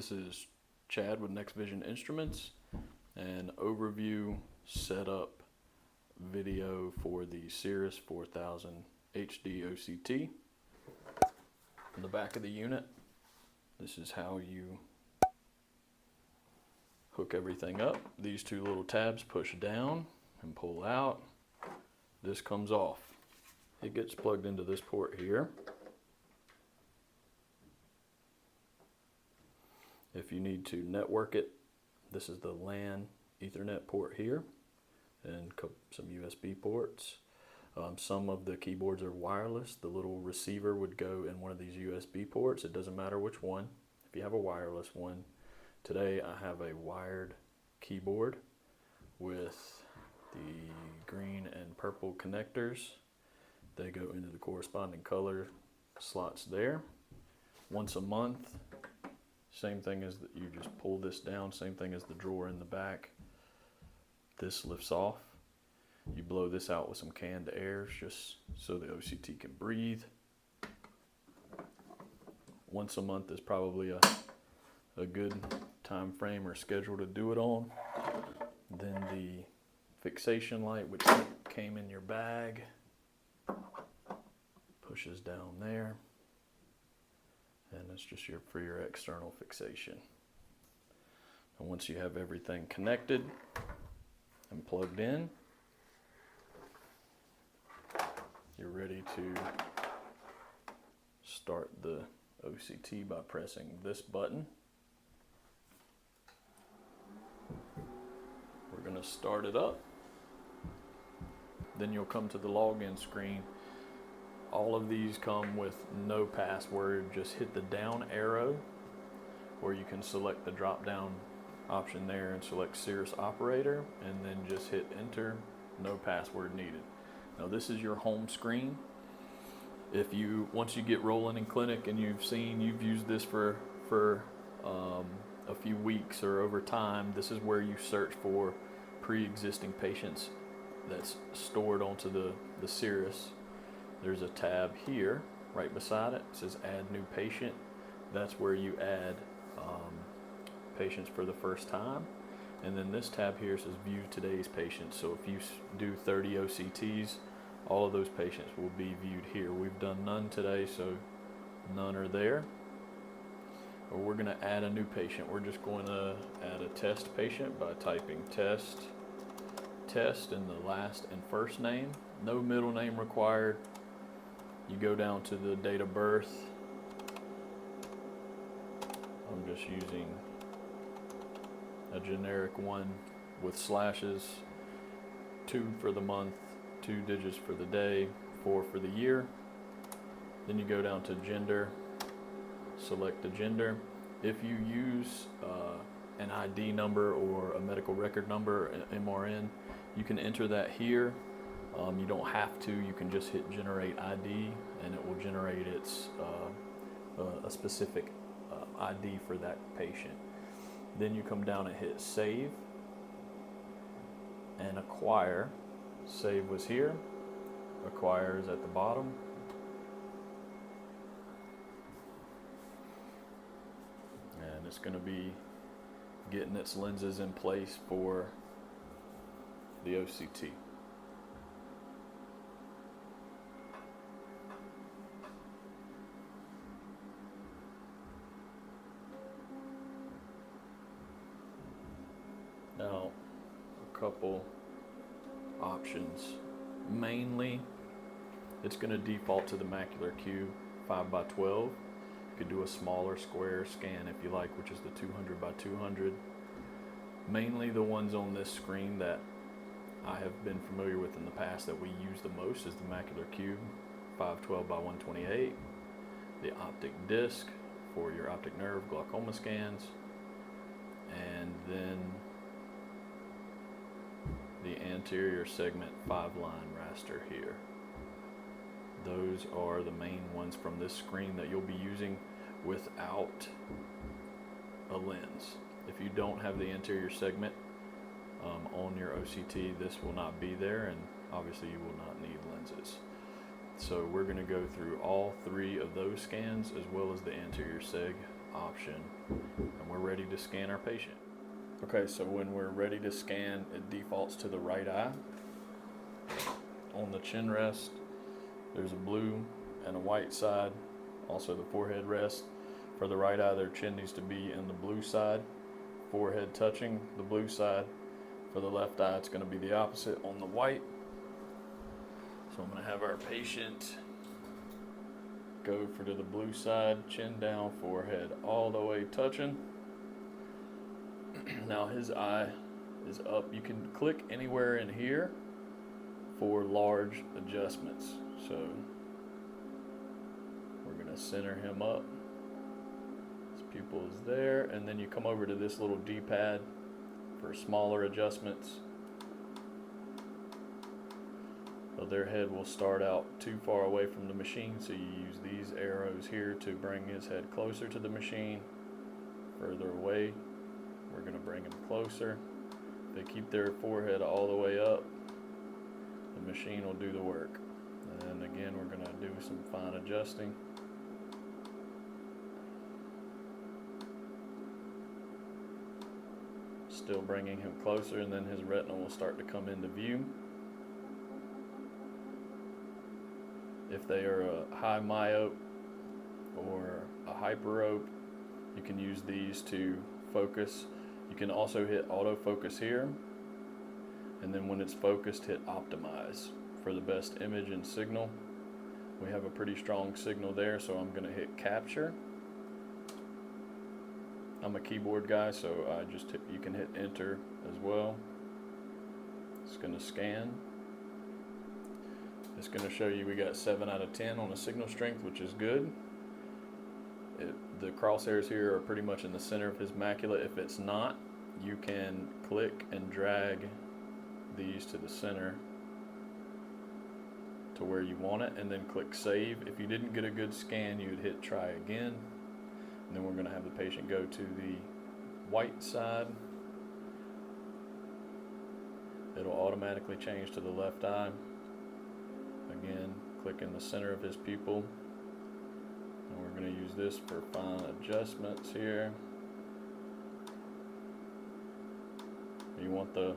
This is Chad with Next Vision Instruments, and overview setup video for the Cirrus 4000 HD OCT. In the back of the unit, this is how you hook everything up. These two little tabs push down and pull out. This comes off. It gets plugged into this port here. If you need to network it, this is the LAN Ethernet port here, and some USB ports. Some of the keyboards are wireless. The little receiver would go in one of these USB ports. It doesn't matter which one. If you have a wireless one, today I have a wired keyboard with the green and purple connectors. They go into the corresponding color slots there. Once a month, same thing as that, you just pull this down, same thing as the drawer in the back. This lifts off. You blow this out with some canned air just so the OCT can breathe. Once a month is probably a good time frame or schedule to do it on. Then the fixation light, which came in your bag, pushes down there. And it's just for your external fixation. And once you have everything connected and plugged in, you're ready to start the OCT by pressing this button. We're going to start it up. Then you'll come to the login screen. All of these come with no password. Just hit the down arrow, or you can select the drop down option there and select Cirrus operator, and then just hit enter. No password needed. Now this is your home screen. Once you get rolling in clinic and you've used this for a few weeks or over time, this is where you search for pre-existing patients that's stored onto the Cirrus. There's a tab here right beside it. It says add new patient. That's where you add patients for the first time. And then this tab here says view today's patients. So if you do 30 OCTs, all of those patients will be viewed here. We've done none today, so none are there. Or we're going to add a new patient. We're just going to add a test patient by typing test in the last and first name. No middle name required. You go down to the date of birth. I'm just using a generic one with slashes, 2 for the month, 2 digits for the day, 4 for the year. Then you go down to gender, select the gender. If you use an ID number or a medical record number, MRN, you can enter that here. You don't have to. You can just hit generate ID and it will generate a specific ID for that patient. Then you come down and hit save and acquire. Save was here, acquire is at the bottom. And it's going to be getting its lenses in place for the OCT. Now, a couple options. Mainly, it's going to default to the Macular cube 5x12. You could do a smaller square scan if you like, which is the 200x200. Mainly the ones on this screen that I have been familiar with in the past that we use the most is the Macular cube 512x128, the Optic disc for your optic nerve glaucoma scans, and then the anterior segment 5-line raster here. Those are the main ones from this screen that you'll be using without a lens. If you don't have the anterior segment on your OCT, this will not be there, and obviously you will not need lenses. So we're going to go through all 3 of those scans as well as the anterior seg option, and we're ready to scan our patient. Okay, so when we're ready to scan, it defaults to the right eye. On the chin rest, there's a blue and a white side, also the forehead rest. For the right eye, their chin needs to be in the blue side, forehead touching the blue side. For the left eye, it's going to be the opposite on the white. So I'm going to have our patient go to the blue side, chin down, forehead all the way touching. Now his eye is up. You can click anywhere in here for large adjustments. So we're going to center him up. His pupil is there, and then you come over to this little D-pad for smaller adjustments. So their head will start out too far away from the machine, so you use these arrows here to bring his head closer to the machine. Further away, we're going to bring him closer. They keep their forehead all the way up, the machine will do the work. And then again, we're going to do some fine adjusting. Still bringing him closer, and then his retina will start to come into view. If they are a high myope or a hyperope, you can use these to focus. You can also hit autofocus here, and then when it's focused, hit optimize for the best image and signal. We have a pretty strong signal there, so I'm going to hit capture. I'm a keyboard guy, so you can hit enter as well. It's going to scan. It's going to show you we got 7 out of 10 on the signal strength, which is good. The crosshairs here are pretty much in the center of his macula. If it's not, you can click and drag these to the center to where you want it, and then click save. If you didn't get a good scan, you would hit try again. And then we're going to have the patient go to the white side. It'll automatically change to the left eye. Again, click in the center of his pupil. And we're going to use this for fine adjustments here. You want the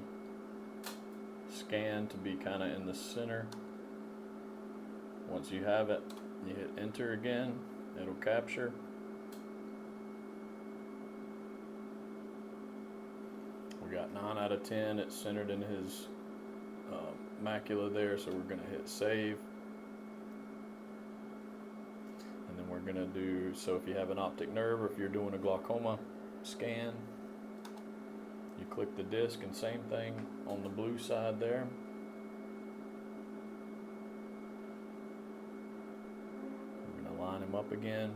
scan to be kind of in the center. Once you have it, you hit enter again. It'll capture. We got 9 out of 10. It's centered in his macula there, so we're going to hit save. And then we're going to do, so if you have an optic nerve or if you're doing a glaucoma scan, you click the disc, and same thing on the blue side there. We're going to line him up again.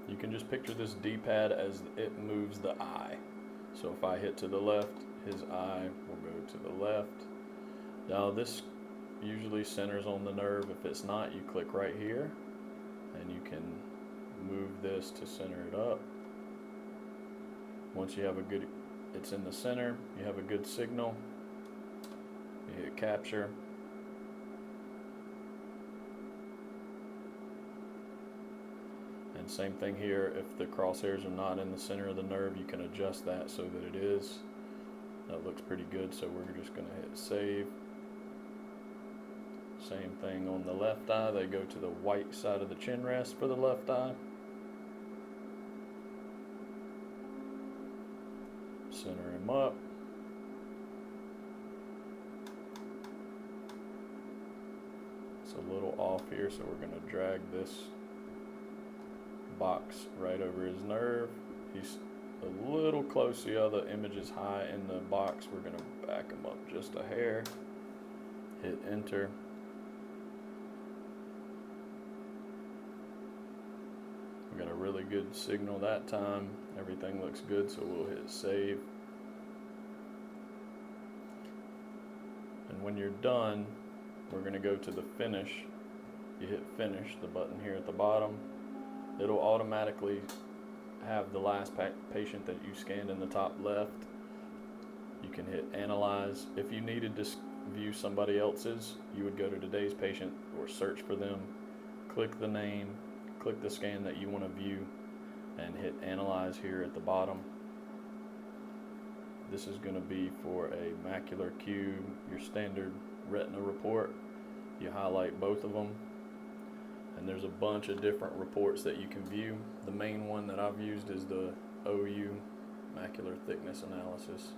You can just picture this D-pad as it moves the eye. So if I hit to the left, his eye will go to the left. Now this usually centers on the nerve. If it's not, you click right here and you can move this to center it up. Once you have it's in the center, you have a good signal, you hit capture. And same thing here, if the crosshairs are not in the center of the nerve, you can adjust that so that it is. That looks pretty good, so we're just going to hit save. Same thing on the left eye, they go to the white side of the chin rest for the left eye. Center him up. It's a little off here, so we're going to drag this box right over his nerve. He's a little close. The other image is high in the box. We're going to back him up just a hair. Hit enter. We got a really good signal that time. Everything looks good, so we'll hit save. And when you're done, we're going to go to the finish. You hit finish, the button here at the bottom. It'll automatically have the last patient that you scanned in the top left. You can hit analyze. If you needed to view somebody else's, you would go to today's patient or search for them, click the name, click the scan that you want to view and hit Analyze here at the bottom. This is going to be for a macular cube, your standard retina report. You highlight both of them, and there's a bunch of different reports that you can view. The main one that I've used is the OU, macular thickness analysis.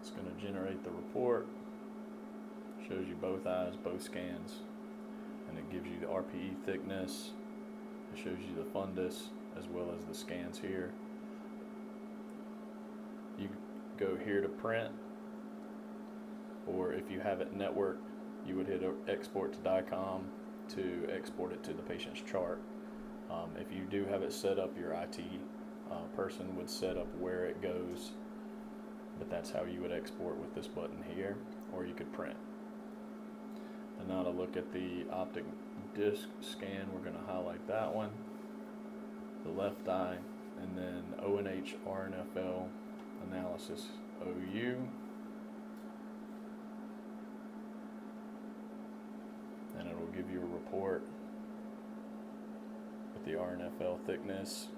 It's going to generate the report, shows you both eyes, both scans, and it gives you the RPE thickness. It shows you the fundus as well as the scans here. You go here to print, or if you have it networked, you would hit export to DICOM to export it to the patient's chart. If you do have it set up, your IT person would set up where it goes, but that's how you would export with this button here, or you could print. And now to look at the optic disc scan, we're going to highlight that one, the left eye, and then ONH RNFL analysis OU. And it will give you a report with the RNFL thickness.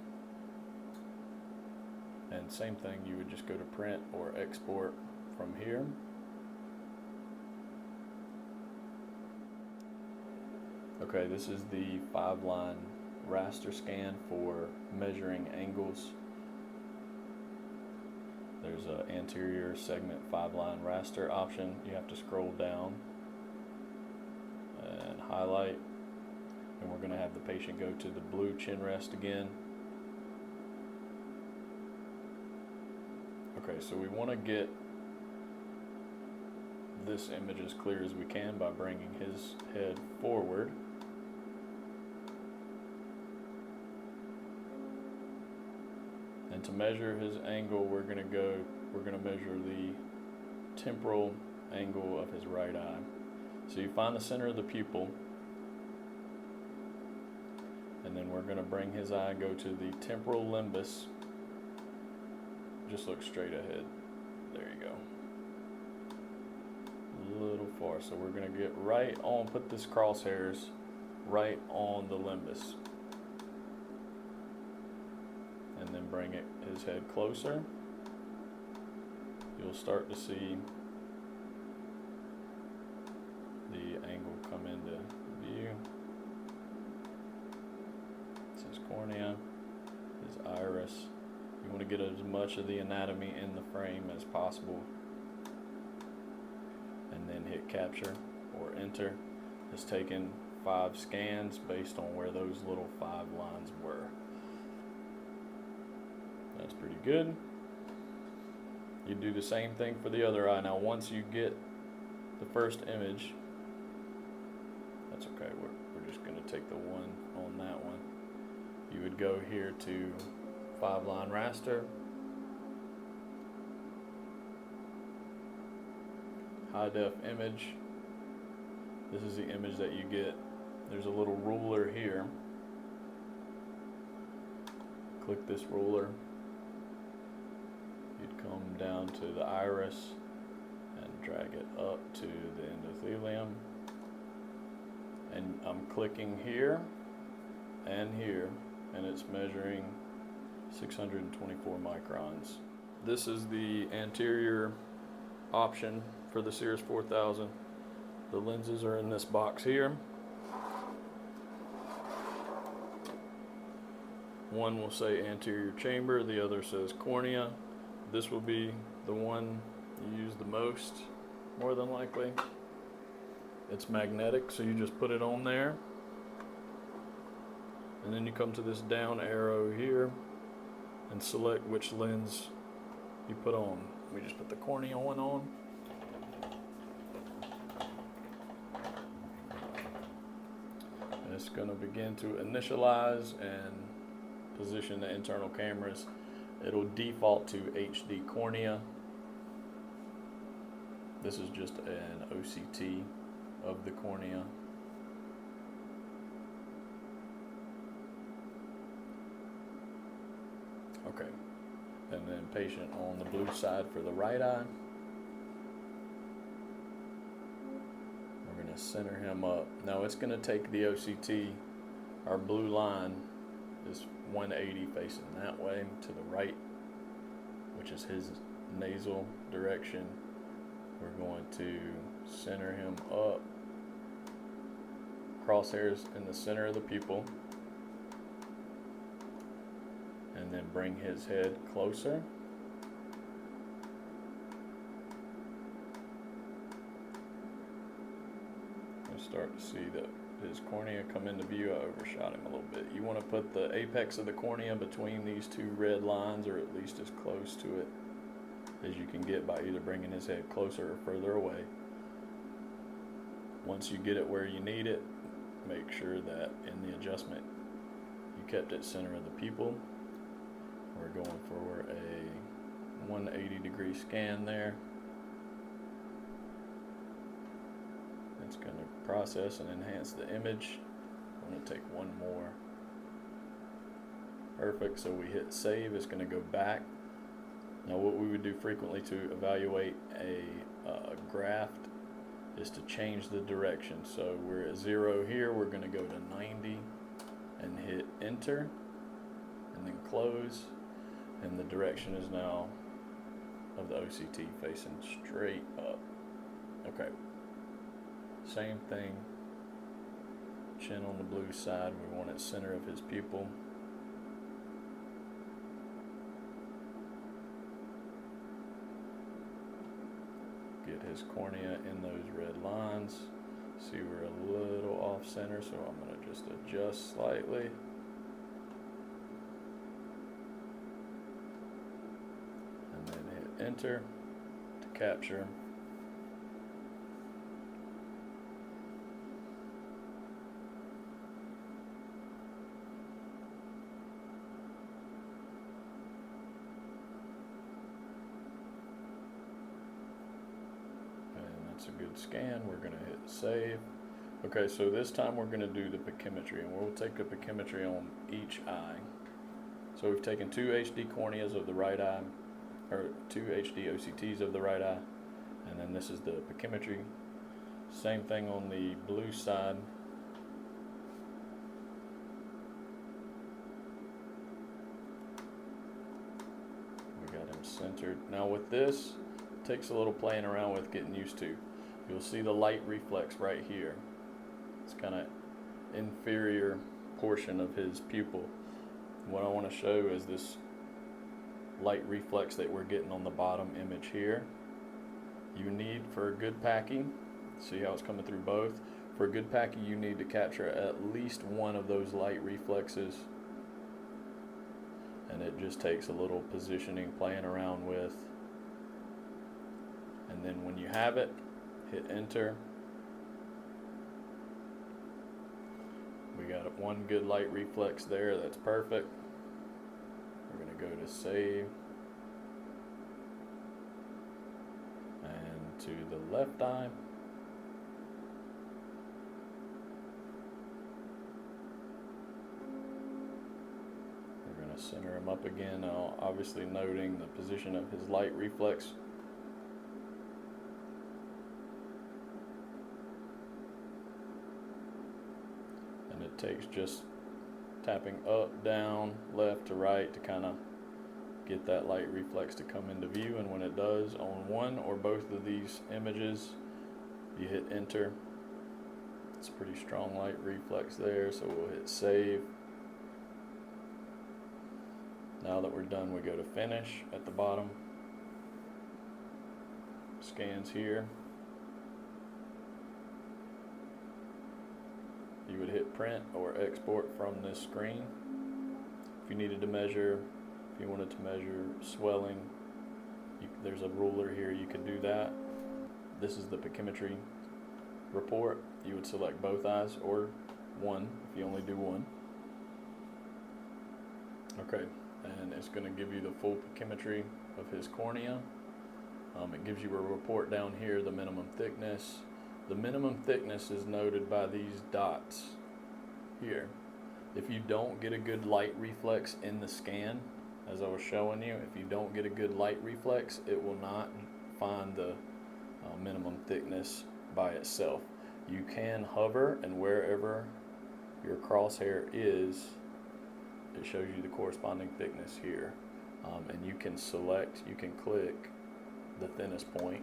And same thing, you would just go to print or export from here. Okay, this is the 5-line raster scan for measuring angles. There's an anterior segment 5-line raster option. You have to scroll down and highlight, and we're going to have the patient go to the blue chin rest again. Okay, so we want to get this image as clear as we can by bringing his head forward. And to measure his angle, we're going to measure the temporal angle of his right eye. So you find the center of the pupil, and then we're going to bring his eye, go to the temporal limbus. Just look straight ahead. There you go. A little far. So we're going to get right on, put this crosshairs right on the limbus. And then bring his head closer. You'll start to see the angle come into view. This is cornea, his iris. You want to get as much of the anatomy in the frame as possible. And then hit capture or enter. It's taken 5 scans based on where those little 5 lines were. That's pretty good. You do the same thing for the other eye. Now once you get the first image, that's okay, we're just going to take the one on that one. You would go here to 5-line raster, high def image. This is the image that you get. There's a little ruler here. Click this ruler. You'd come down to the iris and drag it up to the endothelium. And I'm clicking here and here, and it's measuring 624 microns. This is the anterior option for the Cirrus 4000. The lenses are in this box here. One will say anterior chamber, the other says cornea. This will be the one you use the most, more than likely. It's magnetic, so you just put it on there. And then you come to this down arrow here and select which lens you put on. We just put the corneal one on. And it's going to begin to initialize and position the internal cameras. It'll default to HD cornea. This is just an OCT of the cornea. Okay, and then patient on the blue side for the right eye. center him up. Now it's going to take the OCT, our blue line is 180 facing that way to the right, which is his nasal direction. We're going to center him up, crosshairs in the center of the pupil, and then bring his head closer. Start to see that his cornea come into view. I overshot him a little bit. You want to put the apex of the cornea between these two red lines, or at least as close to it as you can get by either bringing his head closer or further away. Once you get it where you need it, make sure that in the adjustment you kept it center of the pupil. We're going for a 180 degree scan there. It's going to process and enhance the image. I'm going to take one more. Perfect. So we hit save. It's going to go back. Now what we would do frequently to evaluate a graft is to change the direction. So we're at 0 here. We're going to go to 90 and hit enter and then close. And the direction is now of the OCT facing straight up. Okay. Same thing, chin on the blue side, we want it center of his pupil. Get his cornea in those red lines. See, we're a little off center, so I'm going to just adjust slightly. And then hit enter to capture. It's a good scan. We're going to hit save. Okay, so this time we're going to do the pachymetry, and we'll take the pachymetry on each eye. So we've taken 2 HD corneas of the right eye, or 2 HD OCTs of the right eye, and then this is the pachymetry. Same thing on the blue side. We got him centered. Now with this, it takes a little playing around with, getting used to. You'll see the light reflex right here. It's kind of inferior portion of his pupil. What I want to show is this light reflex that we're getting on the bottom image here. You need, for a good packing, see how it's coming through both? For a good packing, you need to capture at least one of those light reflexes, and it just takes a little positioning, playing around with. And then when you have it, hit enter. We got one good light reflex there, that's perfect. We're going to go to save. And to the left eye. We're going to center him up again, now obviously noting the position of his light reflex. It takes just tapping up, down, left to right to kind of get that light reflex to come into view, and when it does on one or both of these images, you hit enter. It's a pretty strong light reflex there, so we'll hit save. Now that we're done, we go to finish at the bottom. Scans here. You would hit print or export from this screen. If you needed to measure, if you wanted to measure swelling, there's a ruler here, you could do that. This is the pachymetry report. You would select both eyes or one if you only do one. Okay, and it's going to give you the full pachymetry of his cornea. It gives you a report down here, the minimum thickness. The minimum thickness is noted by these dots here. If you don't get a good light reflex in the scan, as I was showing you, if you don't get a good light reflex, it will not find the minimum thickness by itself. you can hover, and wherever your crosshair is, it shows you the corresponding thickness here. And you can select, you can click the thinnest point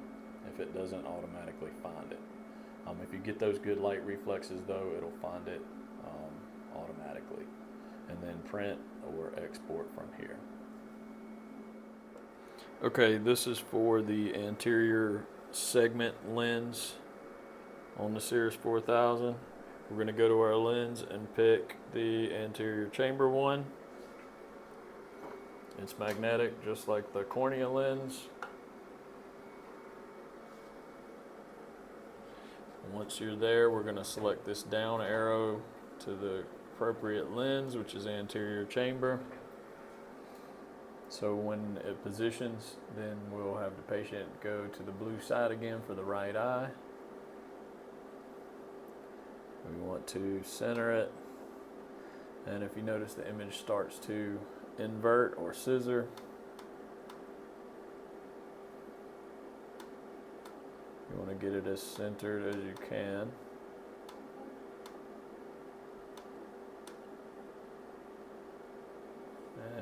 if it doesn't automatically find it. If you get those good light reflexes though, it'll find it automatically. And then print or export from here. Okay, this is for the anterior segment lens on the Cirrus 4000. We're going to go to our lens and pick the anterior chamber one. It's magnetic, just like the cornea lens. Once you're there, we're going to select this down arrow to the appropriate lens, which is anterior chamber. So when it positions, then we'll have the patient go to the blue side again for the right eye. We want to center it, and if you notice, the image starts to invert or scissor. You want to get it as centered as you can.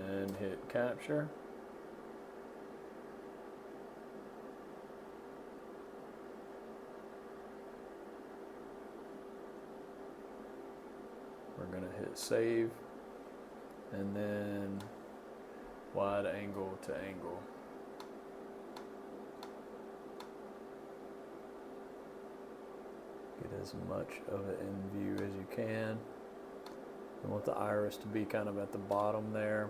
And hit capture. We're going to hit save, and then wide angle to angle. Get as much of it in view as you can. You want the iris to be kind of at the bottom there.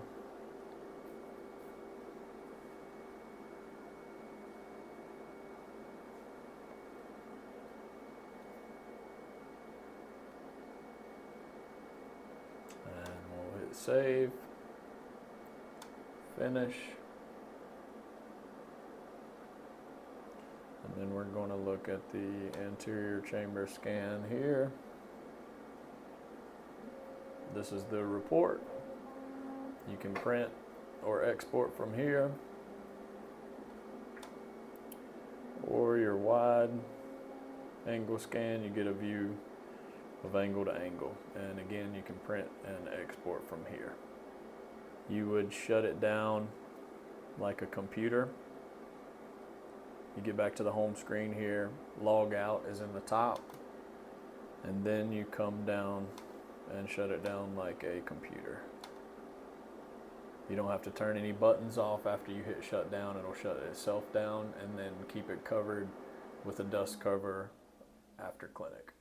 And we'll hit save, finish. And then we're going to look at the anterior chamber scan here. This is the report. You can print or export from here, or your wide angle scan, you get a view of angle to angle. And again, you can print and export from here. You would shut it down like a computer. You get back to the home screen here, log out is in the top, and then you come down and shut it down like a computer. You don't have to turn any buttons off after you hit shut down. It'll shut itself down, and then keep it covered with a dust cover after clinic.